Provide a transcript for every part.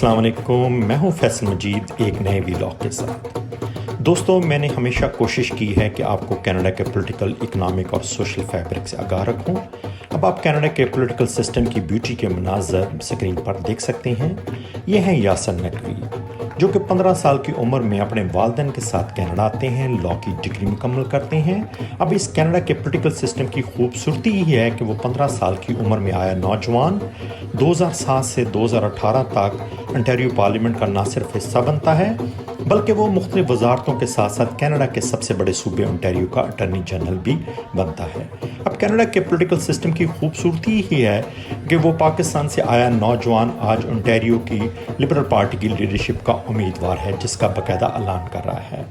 अस्सलाम वालेकुम, मैं हूं फैसल मजीद एक नए व्लॉग के साथ। दोस्तों, मैंने हमेशा कोशिश की है कि आपको कनाडा के पॉलिटिकल, इकनॉमिक और सोशल फैब्रिक से आगाह रखूं। अब आप कनाडा के पॉलिटिकल सिस्टम की ब्यूटी के मनाज़र स्क्रीन पर देख सकते हैं। ये हैं यासिन नकवी, जो कि 15 साल की उम्र में अपने वालिदैन के साथ कनाडा आते हैं, लॉ की डिग्री मुकम्मल करते हैं। अब इस कनाडा के पॉलिटिकल सिस्टम की खूबसूरती ही है कि वो 15 साल की उम्र में आया नौजवान 2007 से 2018 तक ओंटारियो पार्लियामेंट का ना सिर्फ हिस्सा बनता है, बल्कि वो मुख्तलिफ वजारतों के साथ साथ कनाडा के सबसे बड़े सूबे ओंटारियो का अटर्नी जनरल भी बनता है। अब कनाडा के पॉलिटिकल सिस्टम की खूबसूरती ही है कि वो पाकिस्तान से आया नौजवान आज ओंटारियो की लिबरल पार्टी की लीडरशिप का उम्मीदवार है, जिसका बाकायदा ऐलान कर रहा है।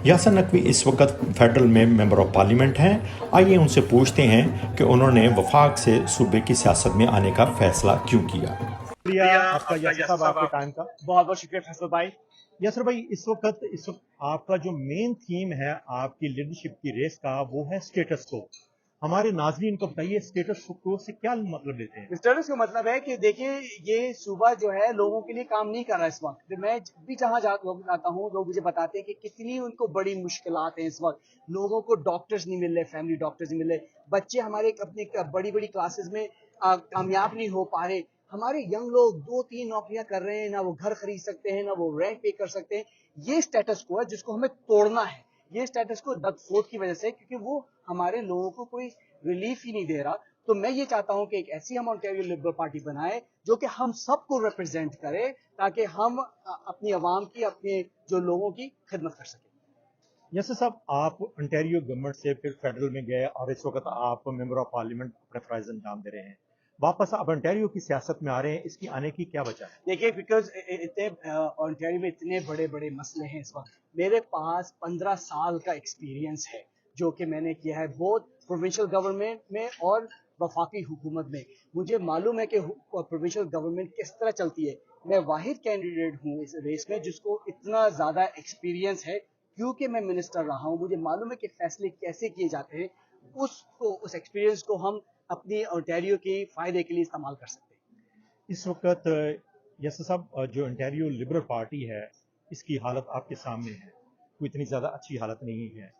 यासिन नकवी इस वक्त फेडरल में मेंबर ऑफ पार्लियामेंट हैं। आइए उनसे पूछते हैं कि उन्होंने वफाक से सूबे की सियासत में आने का फैसला क्यों किया। शुक्रिया आपका यासर साहब, आपके टाइम का बहुत बहुत शुक्रिया फैसल भाई। यासर भाई, इस वक्त आपका जो मेन थीम है आपकी लीडरशिप की रेस का, वो है स्टेटस को। हमारे नाजरीन को बताइए, स्टेटस को से क्या मतलब लेते हैं? स्टेटस का मतलब है कि देखिए, ये सूबा जो है लोगों के लिए काम नहीं कर रहा इस वक्त। मैं जब भी जहाँ जाता हूँ, लोग मुझे बताते हैं कि कितनी उनको बड़ी मुश्किलात हैं इस वक्त। लोगों को डॉक्टर्स नहीं मिल रहे, फैमिली डॉक्टर्स नहीं मिल रहे, बच्चे हमारे अपनी बड़ी बड़ी क्लासेस में कामयाब नहीं हो पा रहे। हमारे यंग लोग 2-3 नौकरियां कर रहे हैं, ना वो घर खरीद सकते हैं, ना वो रेंट पे कर सकते हैं। ये स्टेटस को है जिसको हमें तोड़ना है। ये स्टेटस को डगफोड़ की वजह से, क्योंकि वो हमारे लोगों को कोई रिलीफ ही नहीं दे रहा। तो मैं ये चाहता हूं कि एक ऐसी हम ओंटारियो लिबरल पार्टी बनाए जो कि हम सबको रिप्रेजेंट करे, ताकि हम अपनी आवाम की, अपने जो लोगों की खिदमत कर सकें। यासर साहब, आप ओंटारियो गवर्नमेंट से फिर फेडरल में गए और इस वक्त आप मेंबर ऑफ पार्लियामेंट अपने फराइज अंजाम दे रहे हैं। वापस आप ओंटारियो की सियासत में आ रहे हैं, इसकी आने की क्या वजह है? देखिए, बिकॉज इतने ओंटारियो में इतने बड़े बड़े मसले हैं इस वक्त। मेरे पास 15 साल का एक्सपीरियंस है जो कि मैंने किया है बोथ प्रोविंशियल गवर्नमेंट में और वफाकी हुकूमत में। मुझे मालूम है कि प्रोविंशियल गवर्नमेंट किस तरह चलती है। मैं वाहिद कैंडिडेट हूँ इस रेस में जिसको इतना ज़्यादा एक्सपीरियंस है, क्योंकि मैं मिनिस्टर रहा हूँ। मुझे मालूम है कि फैसले कैसे किए जाते हैं। उस एक्सपीरियंस को हम अपनी ओंटारियो के फ़ायदे के लिए इस्तेमाल कर सकते हैं। इस वक्त यासर साहब, जो ओंटारियो लिबरल पार्टी है, इसकी हालत आपके सामने है, कोई इतनी ज़्यादा अच्छी हालत नहीं है।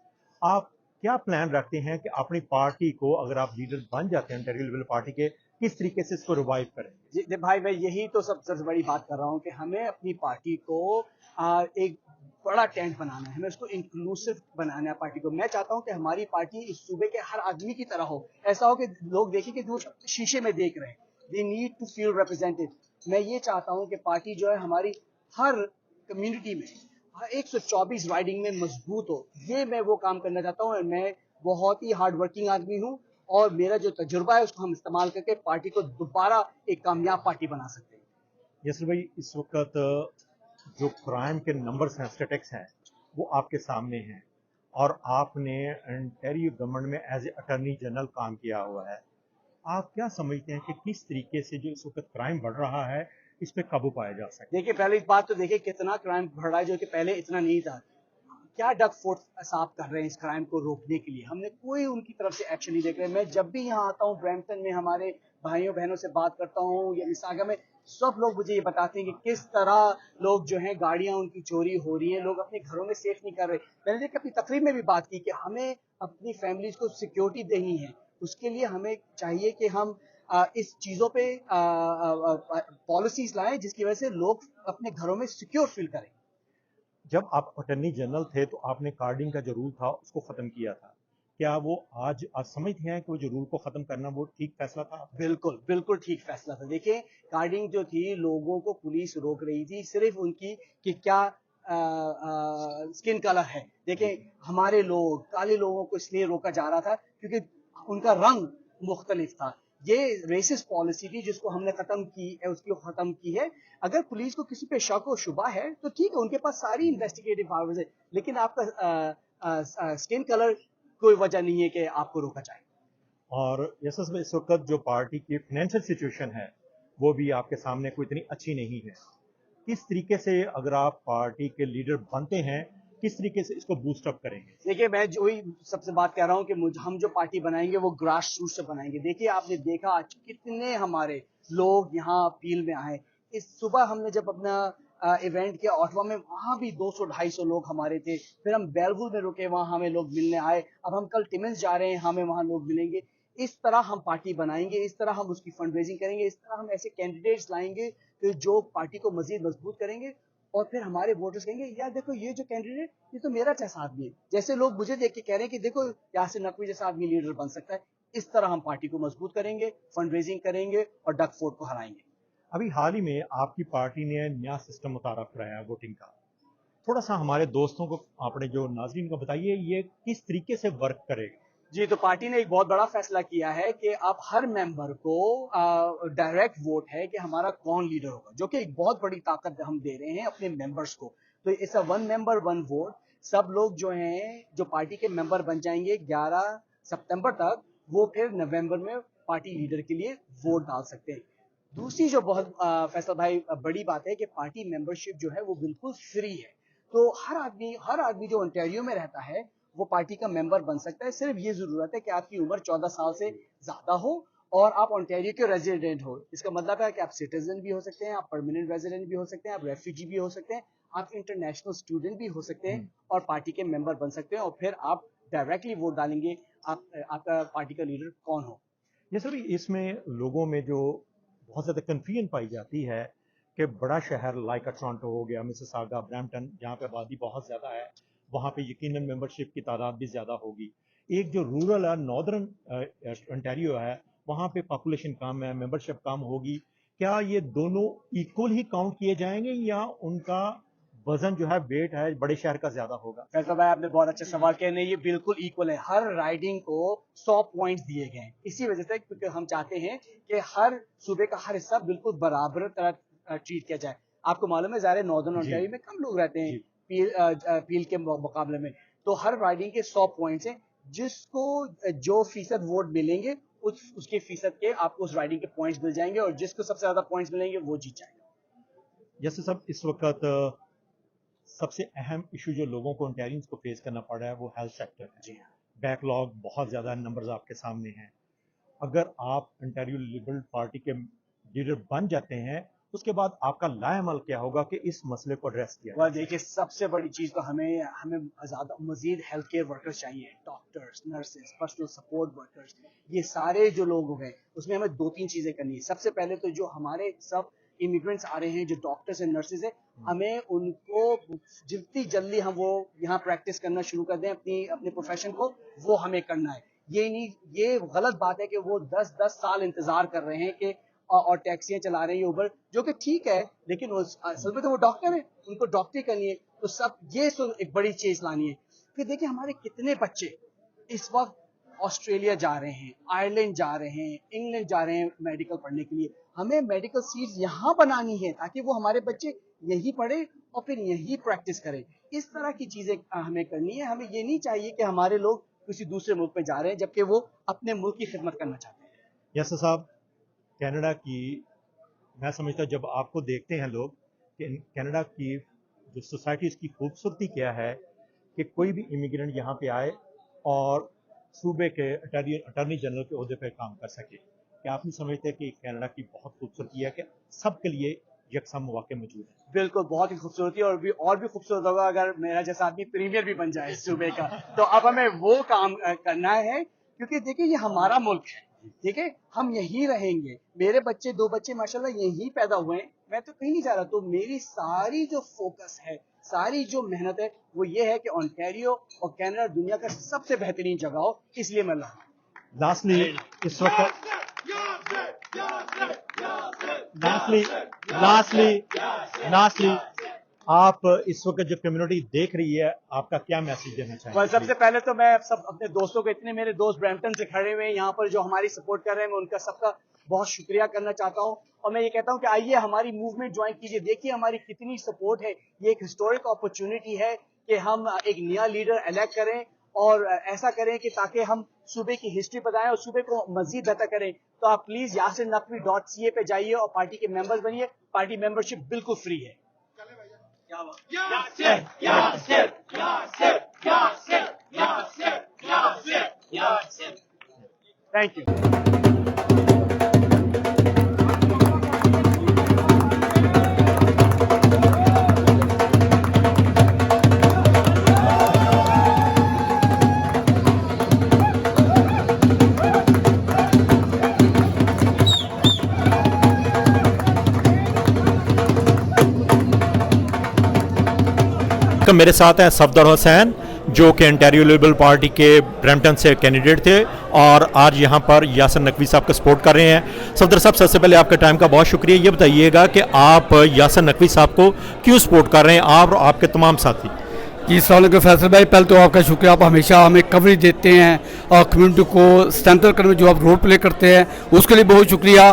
आप क्या प्लान रखते हैं कि अपनी पार्टी को, अगर आप लीडर बन जाते हैं ओंटारियो लिबरल पार्टी के, किस तरीके से इसको रिवाइव करेंगे? जी भाई, मैं यही तो सबसे बड़ी बात कर रहा हूँ कि हमें अपनी पार्टी को एक बड़ा टेंट बनाना है। हमें उसको इंक्लूसिव बनाना है पार्टी को। मैं चाहता हूँ कि हमारी पार्टी इस सूबे के हर आदमी की तरह हो। ऐसा हो कि लोग देखें कि वो शीशे में देख रहे हैं। They need to feel represented. मैं ये चाहता हूँ कि पार्टी जो है हमारी हर कम्युनिटी में 124 राइडिंग में मजबूत हो। ये मैं वो काम करना चाहता हूँ। और मैं बहुत ही हार्ड वर्किंग आदमी हूँ, और मेरा जो तजुर्बा है उसको हम इस्तेमाल करके पार्टी को दोबारा एक कामयाब पार्टी बना सकते हैं। यस भाई, इस वक्त जो क्राइम के नंबर्स हैं, स्टैटिस्टिक्स हैं, वो आपके सामने हैं, और आपने ओंटारियो गवर्नमेंट में एज ए अटर्नी जनरल काम किया हुआ है। आप क्या समझते हैं कि किस तरीके से जो इस वक्त क्राइम बढ़ रहा है, इस पे काबू पाया जा सकता है? देखिए, पहली बात तो देखिए कितना क्राइम बढ़ रहा है, जो कि पहले इतना नहीं था। क्या डग फोर्थ साफ कर रहे हैं इस क्राइम को रोकने के लिए? हमने कोई उनकी तरफ से एक्शन नहीं देख रहे। मैं जब भी यहाँ आता हूँ ब्रैम्पटन में, हमारे भाइयों बहनों से बात करता हूँ या मिसागा में, सब लोग मुझे ये बताते हैं कि किस तरह लोग जो हैं, गाड़ियां उनकी चोरी हो रही हैं, लोग अपने घरों में सेफ नहीं कर रहे। मैंने अपनी तकरीर में भी बात की कि हमें अपनी फैमिलीज को सिक्योरिटी देनी है। उसके लिए हमें चाहिए कि हम इस चीजों पे पॉलिसीज लाएं जिसकी वजह से लोग अपने घरों में सिक्योर फील करें। जब आप अटर्नी जनरल थे तो आपने कार्डिंग का जो रूल था उसको ख़त्म किया था। क्या वो आज समझते हैं कि वो जो रूल को ख़त्म करना वो ठीक फैसला था? बिल्कुल बिल्कुल ठीक फैसला था। देखिए, कार्डिंग जो थी, लोगों को पुलिस रोक रही थी सिर्फ उनकी कि क्या स्किन कलर है। देखें, हमारे लोग, काले लोगों को इसलिए रोका जा रहा था क्योंकि उनका रंग मुख्तलिफ था। ये रेसिस्ट पॉलिसी थी जिसको हमने खत्म की है, उसको खत्म की है। अगर पुलिस को किसी पे शक और शुबा है तो ठीक है, उनके पास सारी इन्वेस्टिगेटिव पावर्स है, लेकिन आपका स्किन कलर कोई वजह नहीं है कि आपको रोका जाए। और यस में इस वक्त जो पार्टी की फाइनेंशियल सिचुएशन है, वो भी आपके सामने कोई इतनी अच्छी नहीं है। किस तरीके से, अगर आप पार्टी के लीडर बनते हैं, किस तरीके से इसको बूस्ट अप करेंगे? देखिए, मैं जो ही सबसे बात कह रहा हूँ कि हम जो पार्टी बनाएंगे वो ग्रास रूट से बनाएंगे। देखिए, आपने देखा आज कितने हमारे लोग यहाँ अपील में आए। इस सुबह हमने जब अपना इवेंट किया ऑटवा में, वहां भी 200-250 लोग हमारे थे। फिर हम बेलवुल में रुके, वहां हमें लोग मिलने आए। अब हम कल टिमिन्स जा रहे हैं, हमें वहां लोग मिलेंगे। इस तरह हम पार्टी बनाएंगे, इस तरह हम उसकी फंड रेजिंग करेंगे, इस तरह हम ऐसे कैंडिडेट्स लाएंगे कि जो पार्टी को मजीद मजबूत करेंगे। और फिर हमारे वोटर्स कहेंगे यार देखो ये जो कैंडिडेट, ये तो मेरा जैसा आदमी है। जैसे लोग मुझे देख के कह रहे हैं कि देखो यासिर नकवी जैसा आदमी लीडर बन सकता है। इस तरह हम पार्टी को मजबूत करेंगे, फंड रेजिंग करेंगे और डग फोर्ड को हराएंगे। अभी हाल ही में आपकी पार्टी ने नया सिस्टम मुतारफ कराया है वोटिंग का। थोड़ा सा हमारे दोस्तों को, आपने जो नाज़रीन को बताइए, ये किस तरीके से वर्क करेगा? जी, तो पार्टी ने एक बहुत बड़ा फैसला किया है कि अब हर मेंबर को डायरेक्ट वोट है कि हमारा कौन लीडर होगा, जो कि एक बहुत बड़ी ताकत हम दे रहे हैं अपने मेंबर्स को। तो इस 1 मेंबर 1 वोट, सब लोग जो हैं जो पार्टी के मेंबर बन जाएंगे 11 सितंबर तक, वो फिर नवंबर में पार्टी लीडर के लिए वोट डाल सकते हैं। दूसरी जो बहुत फैसला भाई बड़ी बात है कि पार्टी मेंबरशिप जो है वो बिल्कुल फ्री है। तो हर आदमी जो ओंटारियो में रहता है वो पार्टी का मेंबर बन सकता है। सिर्फ ये जरूरत है कि आपकी उम्र 14 साल से ज्यादा हो और आप ओंटारियो के रेजिडेंट हो। इसका मतलब है कि आप सिटीजन भी हो सकते हैं, आप परमानेंट रेजिडेंट भी हो सकते हैं, आप रेफ्यूजी भी हो सकते हैं, आप इंटरनेशनल स्टूडेंट भी हो सकते हैं और पार्टी के मेंबर बन सकते हैं। और फिर आप डायरेक्टली वोट डालेंगे आपका पार्टी का लीडर कौन हो। ये सर, इसमें लोगों में जो बहुत ज़्यादा कन्फ्यूजन पाई जाती है कि बड़ा शहर लाइक टोरंटो हो गया, मिसिसागा, ब्रैम्पटन, जहाँ पे आबादी बहुत ज़्यादा है, वहाँ पे यकीनन मेंबरशिप की तादाद भी ज़्यादा होगी। एक जो रूरल है, नॉर्दर्न ओंटारियो है, वहाँ पे पॉपुलेशन कम है, मेंबरशिप कम होगी। क्या ये दोनों इक्वल ही काउंट किए जाएंगे या उनका वजन जो है, वेट है, बड़े शहर का ज़्यादा होगा? फैसला भाई आपने बहुत अच्छा सवाल किया। नहीं, ये बिल्कुल इक्वल है। हर राइडिंग को 100 पॉइंट्स दिए गए हैं। इसी वजह से क्योंकि हम चाहते हैं कि हर सूबे का हर हिस्सा बिल्कुल बराबर तरह ट्रीट किया जाए। आपको मालूम है ज़ाहिर नॉर्दर्न ओंटारियो में कम लोग रहते हैं पील के मुकाबले में। तो हर राइडिंग के 100 पॉइंट्स हैं। जिसको जो फीसद वोट मिलेंगे उसके फीसद के आपको उस राइडिंग के पॉइंट्स मिल जाएंगे और जिसको सबसे ज्यादा पॉइंट्स मिलेंगे वो जीत जाएगा। जैसे सब इस वक्त सबसे अहम इशू जो लोगों को ओंटारियंस को फेस करना पड़ रहा है वो हेल्थ सेक्टर है। जी हाँ, बैकलॉग बहुत ज़्यादा नंबर्स आपके सामने हैं। अगर आप ओंटारियो लिबरल पार्टी के लीडर बन जाते हैं, उसके बाद आपका लाएमल क्या होगा कि इस मसले को एड्रेस किया वह देखिए सबसे बड़ी चीज तो हमें ज्यादा मजीद हेल्थ केयर वर्कर्स चाहिए, doctors, nurses, personal support workers. ये सारे जो लोग हैं उसमें हमें 2-3 चीजें करनी है। सबसे पहले तो जो हमारे सब इमिग्रेंट्स आ रहे हैं, जो डॉक्टर्स एंड नर्सेज है, हमें उनको जितनी जल्दी हम वो यहाँ प्रैक्टिस करना शुरू कर दें अपने प्रोफेशन को, वो हमें करना है। ये गलत बात है कि वो 10-10 साल इंतजार कर रहे हैं कि और टैक्सियां चला रहे हैं उबर, जो कि ठीक है, लेकिन असल में तो वो डॉक्टर है, उनको डॉक्टरी करनी है। तो सब ये एक बड़ी चीज लानी है। फिर देखिए हमारे कितने बच्चे इस वक्त ऑस्ट्रेलिया जा रहे हैं, आयरलैंड जा रहे हैं, इंग्लैंड जा रहे हैं मेडिकल पढ़ने के लिए। हमें मेडिकल सीट्स यहाँ बनानी है ताकि वो हमारे बच्चे यहीं पढ़े और फिर यहीं प्रैक्टिस करें। इस तरह की चीजें हमें करनी है। हमें ये नहीं चाहिए कि हमारे लोग किसी दूसरे मुल्क में जा रहे हैं जबकि वो अपने मुल्क की खिदमत करना चाहते हैं। यस साहब, कनाडा की, मैं समझता हूँ जब आपको देखते हैं लोग कि कनाडा की जो सोसाइटी, इसकी खूबसूरती क्या है कि कोई भी इमिग्रेंट यहाँ पे आए और सूबे के अटॉर्नी जनरल के ओहदे पे काम कर सके। क्या आप नहीं समझते कि कनाडा की बहुत खूबसूरती है कि सबके लिए यकसा मौके मौजूद है? बिल्कुल, बहुत ही खूबसूरती और भी खूबसूरत होगा अगर मेरा जैसा आदमी प्रीमियर भी बन जाए इस सूबे का। तो अब हमें वो काम करना है क्योंकि देखिए ये हमारा मुल्क है, ठीक है, हम यहीं रहेंगे। मेरे बच्चे 2 बच्चे माशाल्लाह यहीं पैदा हुए हैं, मैं तो कहीं नहीं जा रहा। तो मेरी सारी जो फोकस है, सारी जो मेहनत है, वो ये है कि ओंटारियो और कनाडा दुनिया का सबसे बेहतरीन जगह हो, इसलिए मैं लड़ा। लास्टली आप इस वक्त जो कम्युनिटी देख रही है, आपका क्या मैसेज देना चाहेंगे? सबसे पहले तो मैं सब अपने दोस्तों को, इतने मेरे दोस्त ब्रैम्पटन से खड़े हुए हैं यहाँ पर जो हमारी सपोर्ट कर रहे हैं, मैं उनका सबका बहुत शुक्रिया करना चाहता हूँ। और मैं ये कहता हूँ कि आइए हमारी मूवमेंट ज्वाइन कीजिए। देखिए हमारी कितनी सपोर्ट है। ये एक हिस्टोरिक अपॉर्चुनिटी है कि हम एक नया लीडर इलेक्ट करें और ऐसा करें कि ताकि हम सूबे की हिस्ट्री बताएं और सूबे को मजीद बेहतर करें। तो आप प्लीज yasirnaqvi.ca पे जाइए और पार्टी के मेंबर्स बनिए। पार्टी मेंबरशिप बिल्कुल फ्री है। Thank you. तो मेरे साथ हैं सफदर हुसैन जो कि ओंटारियो लिबरल पार्टी के ब्रैम्पटन से कैंडिडेट थे और आज यहाँ पर यासिर नकवी साहब का सपोर्ट कर रहे हैं। सफदर साहब, सबसे पहले आपका टाइम का बहुत शुक्रिया। ये बताइएगा कि आप यासिर नकवी साहब को क्यों सपोर्ट कर रहे हैं, आप और आपके तमाम साथी? जी अस्सलाम वालेकुम फैसल भाई, पहले तो आपका शुक्रिया, आप हमेशा हमें कवरेज देते हैं और कम्युनिटी को स्ट्रेंथन करने में जो आप रोल प्ले करते हैं उसके लिए बहुत शुक्रिया।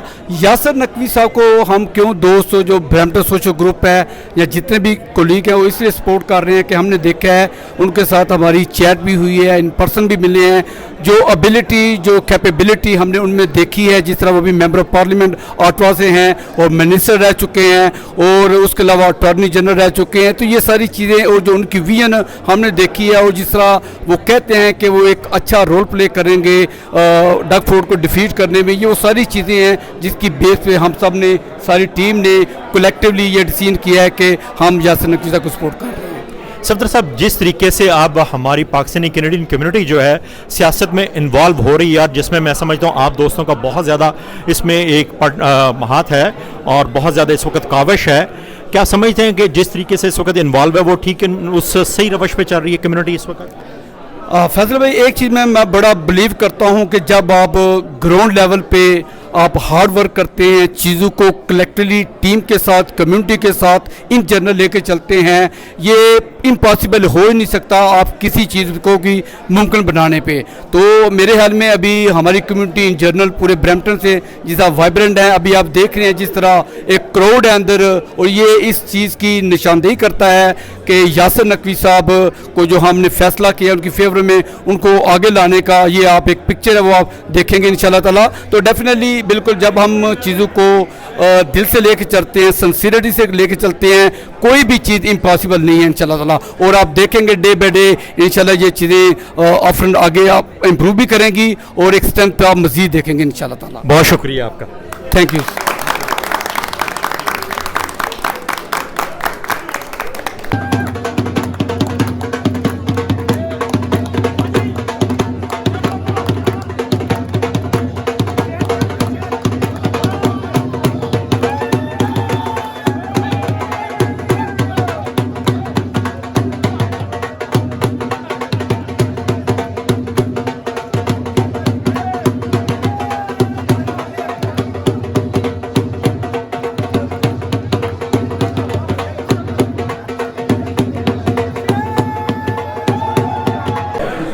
यासिर नकवी साहब को हम क्यों दोस्त जो ब्रैम्पटन सोशल ग्रुप है या जितने भी कोलीग हैं वो इसलिए सपोर्ट कर रहे हैं कि हमने देखा है उनके साथ हमारी चैट भी हुई है, इन पर्सन भी मिले हैं, जो एबिलिटी जो कैपेबिलिटी हमने उनमें देखी है, जिस तरह वो भी मेंबर ऑफ पार्लियामेंट ऑटवा से हैं और मिनिस्टर रह चुके हैं और उसके अलावा अटॉर्नी जनरल रह चुके हैं। तो ये सारी चीज़ें और जो उनकी विजन हमने देखी है और जिस तरह वो कहते हैं कि वो एक अच्छा रोल प्ले करेंगे डग फोर्ड को डिफीट करने में, ये वो सारी चीज़ें हैं जिसकी बेस पे हम सब ने, सारी टीम ने कलेक्टिवली ये डिसीजन किया है कि हम यासिर नकवी साहब को सपोर्ट कर रहे हैं। सफदर साहब, जिस तरीके से आप हमारी पाकिस्तानी कैनेडियन कम्युनिटी जो है सियासत में इन्वॉल्व हो रही है, जिसमें मैं समझता हूँ आप दोस्तों का बहुत ज़्यादा इसमें एक हाथ है और बहुत ज़्यादा इस वक्त काविश है, क्या समझते हैं कि जिस तरीके से इस वक्त इन्वॉल्व है वो ठीक है, उस सही रवश पे चल रही है कम्युनिटी इस वक्त? फैसल भाई, एक चीज़ मैं बड़ा बिलीव करता हूँ कि जब आप ग्राउंड लेवल पे आप हार्ड वर्क करते हैं, चीज़ों को कलेक्टिवली टीम के साथ कम्युनिटी के साथ इन जनरल लेके चलते हैं, ये इम्पॉसिबल हो ही नहीं सकता आप किसी चीज़ को भी मुमकिन बनाने पे। तो मेरे ख्याल में अभी हमारी कम्युनिटी इन जनरल पूरे ब्रैम्पटन से जिस तरह वाइब्रेंट है, अभी आप देख रहे हैं जिस तरह एक क्राउड है अंदर, और ये इस चीज़ की निशानदेही करता है कि यासिर नकवी साहब को जो हमने फैसला किया उनकी फेवर में उनको आगे लाने का, ये आप एक पिक्चर है वो आप देखेंगे इंशाल्लाह ताला। तो डेफिनेटली बिल्कुल जब हम चीज़ों को दिल से लेके चलते हैं, सिंसियरिटी से लेके चलते हैं, कोई भी चीज़ इम्पॉसिबल नहीं है इंशाल्लाह ताला। और आप देखेंगे डे बाय डे इंशाल्लाह ये चीज़ें ऑफर आगे आप इम्प्रूव भी करेंगी और एक स्ट्रेंथ पे आप मज़ीद देखेंगे इंशाल्लाह ताला। बहुत शुक्रिया आपका, थैंक यू।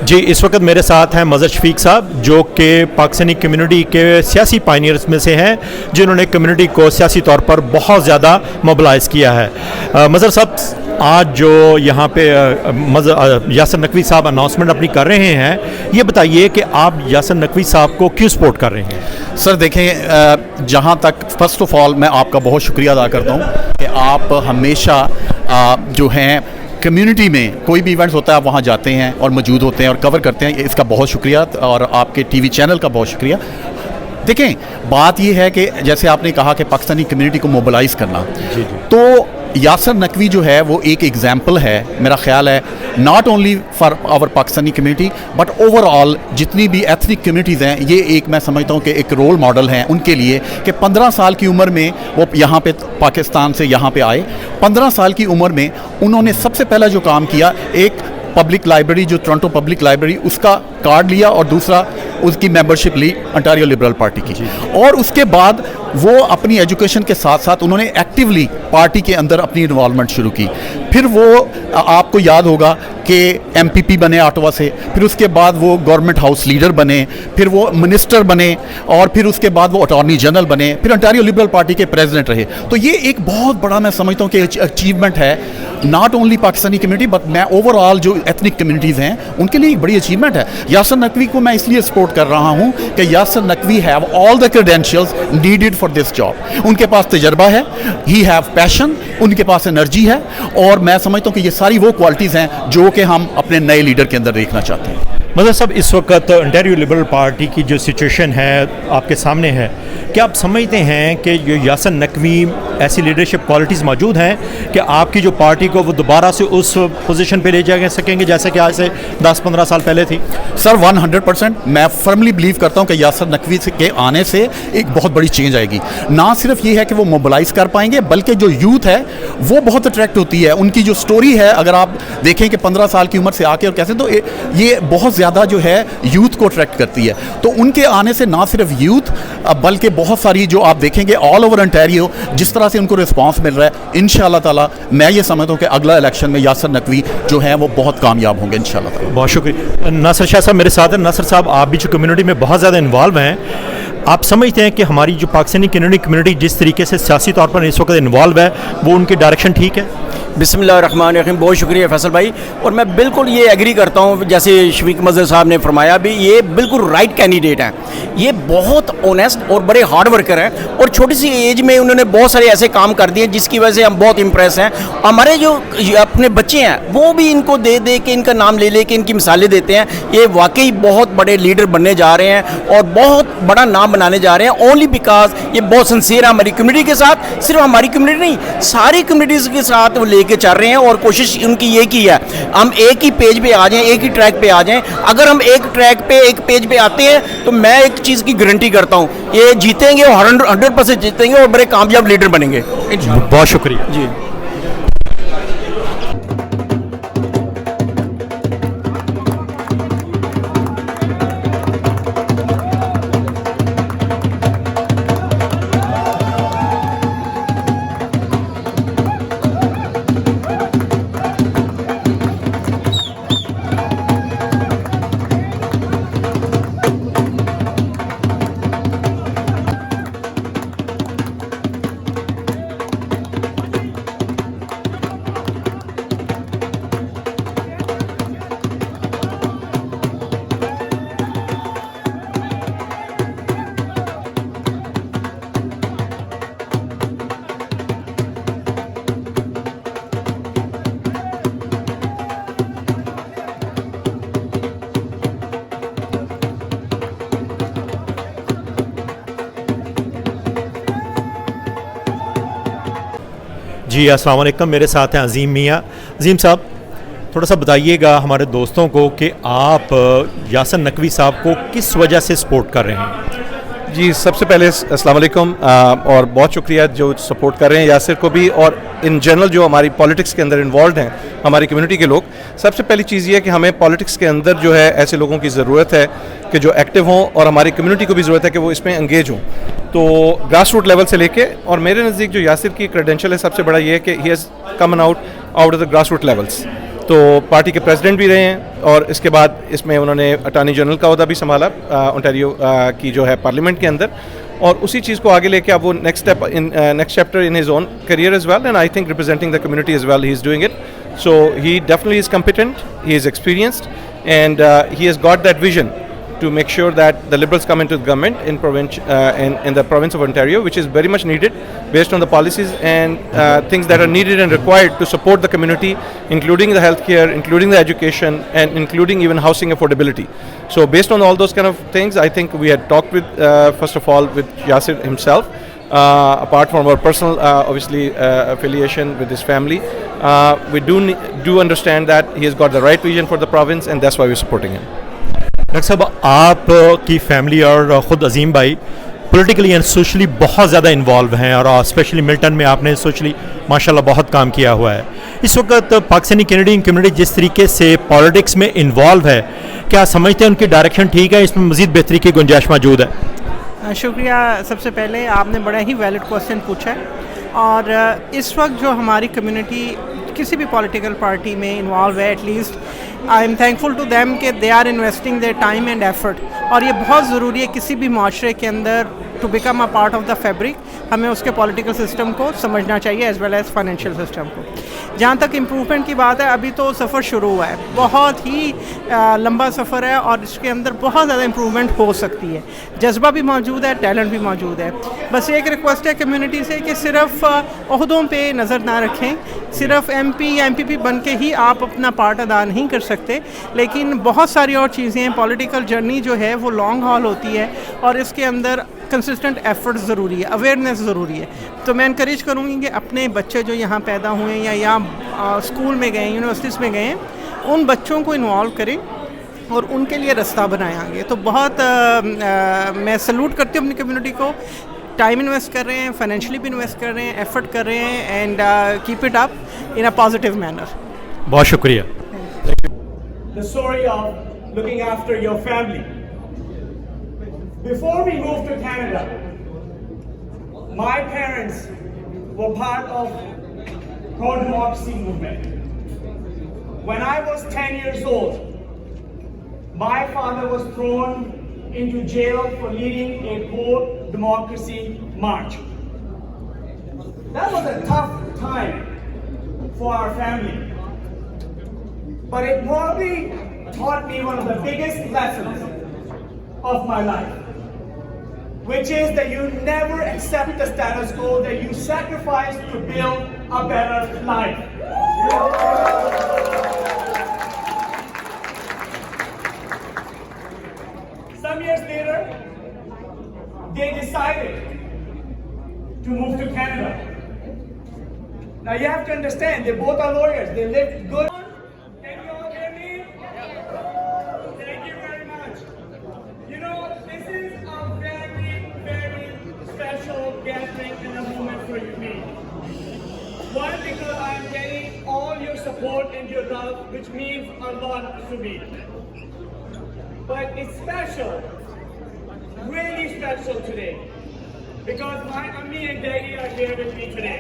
जी, इस वक्त मेरे साथ हैं मज़हर शफीक साहब जो कि पाकिस्तानी कम्युनिटी के सियासी पायनियर्स में से हैं, जिन्होंने कम्युनिटी को सियासी तौर पर बहुत ज़्यादा मोबिलाइज़ किया है। मज़हर साहब, आज जो यहाँ पे यासिर नकवी साहब अनाउंसमेंट अपनी कर रहे हैं, ये बताइए कि आप यासिर नकवी साहब को क्यों सपोर्ट कर रहे हैं? सर देखें, जहाँ तक फर्स्ट ऑफ ऑल मैं आपका बहुत शुक्रिया अदा करता हूँ कि आप हमेशा जो हैं कम्युनिटी में कोई भी इवेंट्स होता है आप वहाँ जाते हैं और मौजूद होते हैं और कवर करते हैं, इसका बहुत शुक्रिया, और आपके टीवी चैनल का बहुत शुक्रिया। देखें, बात ये है कि जैसे आपने कहा कि पाकिस्तानी कम्युनिटी को मोबिलाइज़ करना, तो यासिर नकवी जो है वो एक एग्जाम्पल है, मेरा ख्याल है, not only for our Pakistani community but overall जितनी भी एथनिक कम्युनिटीज़ हैं, ये एक मैं समझता हूँ कि एक रोल मॉडल हैं उनके लिए कि 15 साल की उम्र में वो यहाँ पे पाकिस्तान से यहाँ पे आए। 15 साल की उम्र में उन्होंने सबसे पहला जो काम किया, एक पब्लिक लाइब्रेरी जो टोरंटो पब्लिक लाइब्रेरी उसका कार्ड लिया और दूसरा उसकी मेंबरशिप ली ओंटारियो लिबरल पार्टी की, और उसके बाद वो अपनी एजुकेशन के साथ साथ उन्होंने एक्टिवली पार्टी के अंदर अपनी इन्वॉल्वमेंट शुरू की। फिर वो आपको याद होगा कि एमपीपी बने ऑटवा से, फिर उसके बाद वो गवर्नमेंट हाउस लीडर बने, फिर वो मिनिस्टर बने, और फिर उसके बाद वो अटॉर्नी जनरल बने, फिर ओंटारियो लिबरल पार्टी के प्रेसिडेंट रहे। तो ये एक बहुत बड़ा मैं समझता हूँ कि अचीवमेंट है, not only Pakistani community but मैं ओवरऑल जो एथनिक कम्युनिटीज़ हैं उनके लिए एक बड़ी अचीवमेंट है। यासिर नकवी को मैं इसलिए सपोर्ट कर रहा हूँ कि Yasir Naqvi have all the credentials needed for this job. उनके पास तजर्बा है, ही हैव पैशन, उनके पास एनर्जी है, और मैं समझता हूँ कि ये सारी वो क्वालिटीज़ हैं जो कि हम अपने नए लीडर के अंदर देखना चाहते हैं। مظہر صاحب اس وقت انٹیریو لبرل پارٹی کی جو سچویشن ہے آپ کے سامنے ہے، کیا آپ سمجھتے ہیں کہ جو یاسر نقوی ایسی لیڈرشپ کوالٹیز موجود ہیں کہ آپ کی جو پارٹی کو وہ دوبارہ سے اس پوزیشن پہ لے جا سکیں گے جیسے کہ آج سے 10-15 سال پہلے تھی؟ سر 100% میں فرملی بلیو کرتا ہوں کہ یاسر نقوی کے آنے سے ایک بہت بڑی چینج آئے گی. نہ صرف یہ ہے کہ وہ موبلائز کر پائیں گے بلکہ جو یوتھ ہے وہ بہت اٹریکٹ ہوتی ہے. ان کی جو سٹوری ہے اگر آپ دیکھیں کہ 15 سال کی عمر سے آ کے اور کیسے، تو یہ بہت زیادہ جو ہے یوتھ کو اٹریکٹ کرتی ہے. تو ان کے آنے سے نہ صرف یوتھ بلکہ بہت ساری جو آپ دیکھیں گے آل اوور انٹیریو جس طرح سے ان کو رسپانس مل رہا ہے، انشاءاللہ تعالی میں یہ سمجھتا ہوں کہ اگلا الیکشن میں یاسر نقوی جو ہیں وہ بہت کامیاب ہوں گے انشاءاللہ تعالی. بہت شکریہ. ناصر شاہ صاحب میرے ساتھ ہیں. ناصر صاحب آپ بھی جو کمیونٹی میں بہت زیادہ انوالو ہیں، آپ سمجھتے ہیں کہ ہماری جو پاکستانی کمیونٹی جس طریقے سے سیاسی طور پر اس وقت انوالو ہے وہ ان کی ڈائریکشن ٹھیک ہے؟ بسم اللہ الرحمن الرحیم. بہت شکریہ فیصل بھائی، اور میں بالکل یہ ایگری کرتا ہوں جیسے شفیق مظہر صاحب نے فرمایا بھی، یہ بالکل رائٹ کینڈیڈیٹ ہیں. یہ بہت اونیسٹ اور بڑے ہارڈ ورکر ہیں اور چھوٹی سی ایج میں انہوں نے بہت سارے ایسے کام کر دیے جس کی وجہ سے ہم بہت امپریس ہیں. ہمارے جو اپنے بچے ہیں وہ بھی ان کو دے دے کے ان کا نام لے لے کے ان کی مثالیں دیتے ہیں. یہ واقعی بہت بڑے لیڈر بننے جا رہے ہیں اور بہت بڑا نام بنانے جا رہے ہیں، اونلی بیکاز یہ بہت سنسیئر ہے ہماری کمیونٹی کے ساتھ. صرف ہماری کمیونٹی نہیں، ساری کمیونٹیز کے ساتھ وہ لے کے چل رہے ہیں اور کوشش ان کی یہ کی ہے ہم ایک ہی پیج پہ آ جائیں، ایک ہی ٹریک پہ آ جائیں. اگر ہم ایک ٹریک پہ ایک پیج پہ آتے ہیں تو میں ایک چیز کی گارنٹی کرتا ہوں، یہ جیتیں گے اور 100% جیتیں گے اور بڑے کامیاب لیڈر بنیں گے. بہت شکریہ جی. جی السلام علیکم. میرے ساتھ ہیں عظیم میاں. عظیم صاحب تھوڑا سا بتائیے گا ہمارے دوستوں کو کہ آپ یاسر نقوی صاحب کو کس وجہ سے سپورٹ کر رہے ہیں؟ جی سب سے پہلے السلام علیکم اور بہت شکریہ جو سپورٹ کر رہے ہیں یاسر کو بھی اور ان جنرل جو ہماری پالیٹکس کے اندر انوالوڈ ہیں ہماری کمیونٹی کے لوگ. سب سے پہلی چیز یہ ہے کہ ہمیں پالیٹکس کے اندر جو ہے ایسے لوگوں کی ضرورت ہے کہ جو ایکٹیو ہوں اور ہماری کمیونٹی کو بھی ضرورت ہے کہ وہ اس میں انگیج ہوں. تو گراس روٹ لیول سے لے کے اور میرے نزدیک جو یاسر کی کریڈینشیل ہے سب سے بڑا یہ ہے کہ he has come out of the grass root levels. تو پارٹی کے پریزیڈنٹ بھی رہے ہیں اور اس کے بعد اس میں انہوں نے اٹارنی جنرل کا عہدہ بھی سنبھالا اونٹاریو کی جو ہے پارلیمنٹ کے اندر, اور اسی چیز کو آگے لے کے اب وہ next chapter in his own career as well, and I think representing the community as well he is doing it. So he definitely is competent, he is experienced, and he has got that vision to make sure that the Liberals come into the government in the province of Ontario, which is very much needed based on the policies and things that are needed and required to support the community, including the healthcare, including the education, and including even housing affordability. So based on all those kind of things, I think we had talked with, first of all, with Yasir himself, apart from our personal, obviously, affiliation with his family. We do understand that he has got the right vision for the province, and that's why we're supporting him. Doctor صاحب, آپ کی family اور خود عظیم بھائی politically and socially بہت زیادہ involve ہیں, اور اسپیشلی ملٹن میں آپ نے سوشلی ماشاءاللہ بہت کام کیا ہوا ہے. اس وقت پاکستانی کینیڈین کمیونٹی جس طریقے سے پالیٹکس میں انوالو ہے, کیا سمجھتے ہیں ان کی ڈائریکشن ٹھیک ہے, اس میں مزید بہتری کی گنجائش موجود ہے؟ شکریہ. سب سے پہلے آپ نے بڑا ہی ویلڈ کوسچن پوچھا ہے, اور اس وقت جو ہماری کمیونٹی کسی بھی پولیٹیکل پارٹی میں انوالو ہے, at least I am thankful to them کہ they are investing their time and effort, اور یہ بہت ضروری ہے کسی بھی معاشرے کے اندر to become a part of the fabric. ہمیں اس کے پولیٹیکل سسٹم کو سمجھنا چاہیے as well as financial system کو. जहाँ तक इम्प्रूवमेंट की बात है, अभी तो सफ़र शुरू हुआ है, बहुत ही लंबा सफ़र है और इसके अंदर बहुत ज़्यादा इम्प्रूवमेंट हो सकती है। जज्बा भी मौजूद है, टैलेंट भी मौजूद है। बस एक रिक्वेस्ट है कम्युनिटी से कि सिर्फ ओहदों पे नज़र ना रखें, सिर्फ MP या MPP बन के ही आप अपना पार्ट अदा नहीं कर सकते, लेकिन बहुत सारी और चीज़ें हैं। पॉलिटिकल जर्नी जो है वो लॉन्ग हॉल होती है और इसके अंदर कंसिस्टेंट एफर्ट ज़रूरी है, अवेयरनेस ज़रूरी है। तो मैं इनकरेज करूँगी कि अपने बच्चे जो यहाँ पैदा हुए हैं या यहाँ स्कूल में गए, यूनिवर्सिटीज़ में गए हैं, उन बच्चों को इन्वॉल्व करें और उनके लिए रास्ता बनाएं आगे। तो बहुत मैं सल्यूट करती हूँ अपनी कम्युनिटी को, टाइम इन्वेस्ट कर रहे हैं, फाइनेंशियली भी इन्वेस्ट कर रहे हैं, एफर्ट कर रहे हैं, and keep it up in a positive manner. बहुत शुक्रिया। The story of looking after your family. Before we moved to Canada, my parents were part of pro-democracy movement. When I was 10 years old, my father was thrown into jail for leading a pro-democracy march. That was a tough time for our family. But it probably taught me one of the biggest lessons of my life, which is that you never accept the status quo, that you sacrifice to build a better life. Some years later, they decided to move to Canada. Now you have to understand, they both are lawyers, they lived good. Can you all hear me? Thank you very much. You know, this is a very, very special gathering and a moment for me. One, because I'm getting all your support and your love, which means a lot to me. But it's special, really special today, because my Ammi and Daddy are here with me today.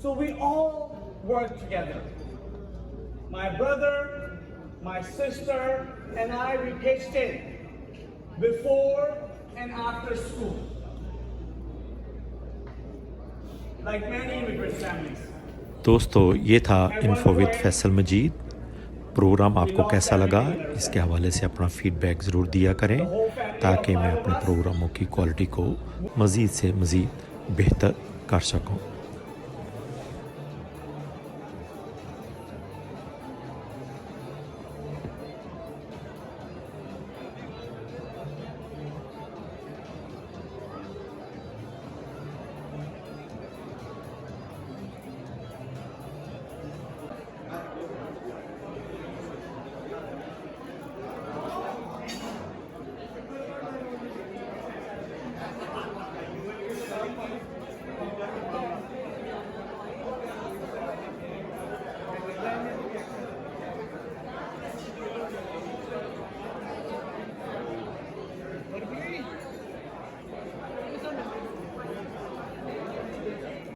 So we all work together. My brother, my sister, and I, we pitched in before and after school, like many immigrant families. दोस्तों, ये था info with Faisal Majeed. Programme आपको कैसा लगा, इसके हवाले से अपना फीडबैक ज़रूर दिया करें, ताकि मैं अपने प्रोग्रामों की क्वालिटी को मज़ीद से मज़ीद बेहतर कर सकूं।